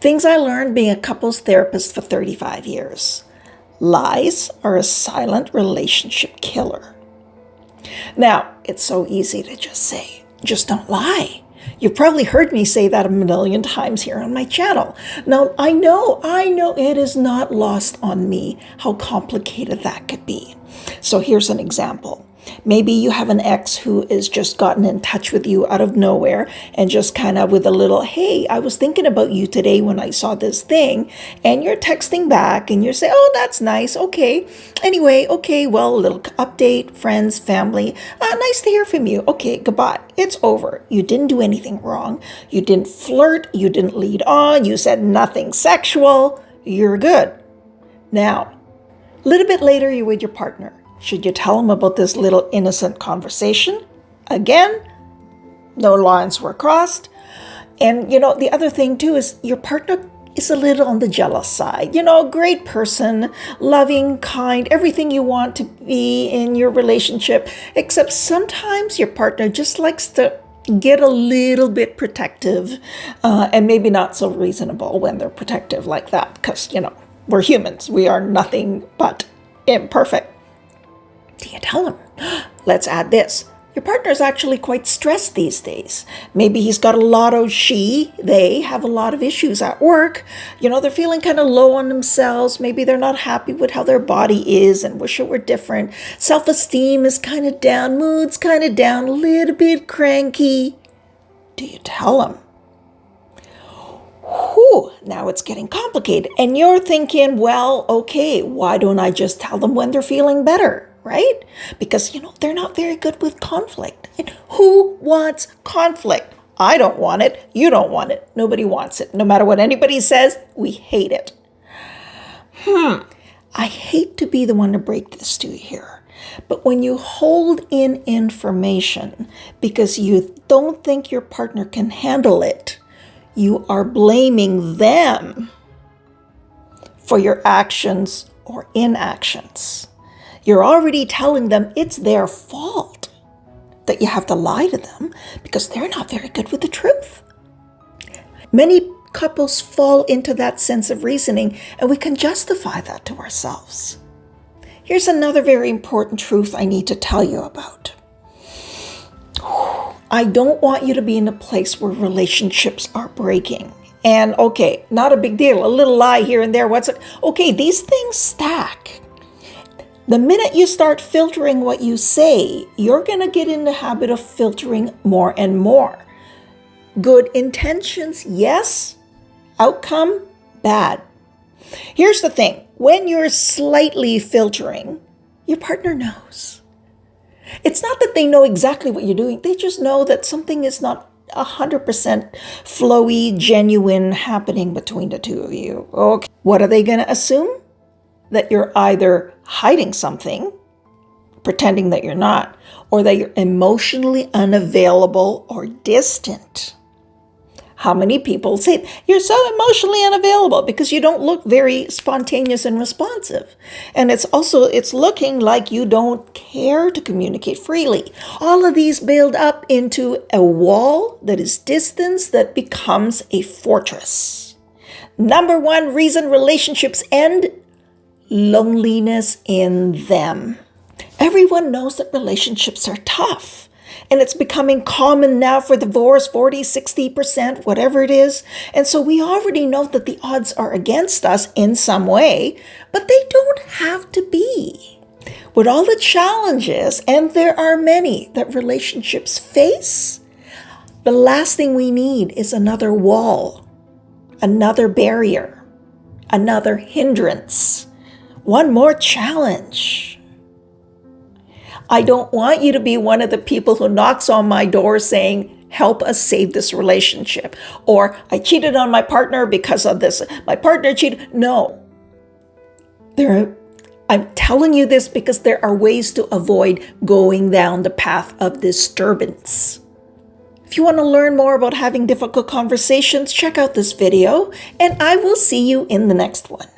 Things I learned being a couples therapist for 35 years. Lies are a silent relationship killer. Now, it's so easy to just say, just don't lie. You've probably heard me say that a million times here on my channel. Now, I know it is not lost on me how complicated that could be. So here's an example. Maybe you have an ex who has just gotten in touch with you out of nowhere and just kind of with a little, hey, I was thinking about you today when I saw this thing, and you're texting back and you're saying, oh, that's nice. Okay. Anyway, okay, well, a little update, friends, family. Nice to hear from you. Okay, goodbye. It's over. You didn't do anything wrong. You didn't flirt. You didn't lead on. You said nothing sexual. You're good. Now, a little bit later, you're with your partner. Should you tell them about this little innocent conversation? Again, no lines were crossed. And, the other thing too is your partner is a little on the jealous side. Great person, loving, kind, everything you want to be in your relationship. Except sometimes your partner just likes to get a little bit protective and maybe not so reasonable when they're protective like that. Because, we're humans. We are nothing but imperfect. Do you tell him? Let's add this. Your partner's actually quite stressed these days. Maybe he's got they have a lot of issues at work. They're feeling kind of low on themselves. Maybe they're not happy with how their body is and wish it were different. Self-esteem is kind of down. Mood's kind of down. A little bit cranky. Do you tell him? Whew, now it's getting complicated. And you're thinking, well, okay, why don't I just tell them when they're feeling better? Right? Because, they're not very good with conflict. And who wants conflict? I don't want it. You don't want it. Nobody wants it. No matter what anybody says, we hate it. I hate to be the one to break this to you here. But when you hold in information because you don't think your partner can handle it, you are blaming them for your actions or inactions. You're already telling them it's their fault that you have to lie to them because they're not very good with the truth. Many couples fall into that sense of reasoning, and we can justify that to ourselves. Here's another very important truth I need to tell you about. I don't want you to be in a place where relationships are breaking. And okay, not a big deal, a little lie here and there. Okay, these things stack. The minute you start filtering what you say, you're going to get in the habit of filtering more and more. Good intentions, yes. Outcome, bad. Here's the thing. When you're slightly filtering, your partner knows. It's not that they know exactly what you're doing. They just know that something is not 100% flowy, genuine happening between the two of you. Okay. What are they going to assume? That you're either hiding something, pretending that you're not, or that you're emotionally unavailable or distant. How many people say you're so emotionally unavailable because you don't look very spontaneous and responsive? And it's looking like you don't care to communicate freely. All of these build up into a wall that is distance that becomes a fortress. Number one reason relationships end: loneliness in them. Everyone knows that relationships are tough, and it's becoming common now for divorce, 40, 60%, whatever it is. And so we already know that the odds are against us in some way, but they don't have to be. With all the challenges, and there are many that relationships face, the last thing we need is another wall, another barrier, another hindrance. One more challenge. I don't want you to be one of the people who knocks on my door saying, help us save this relationship. Or I cheated on my partner because of this. My partner cheated. No. I'm telling you this because there are ways to avoid going down the path of disturbance. If you want to learn more about having difficult conversations, check out this video, and I will see you in the next one.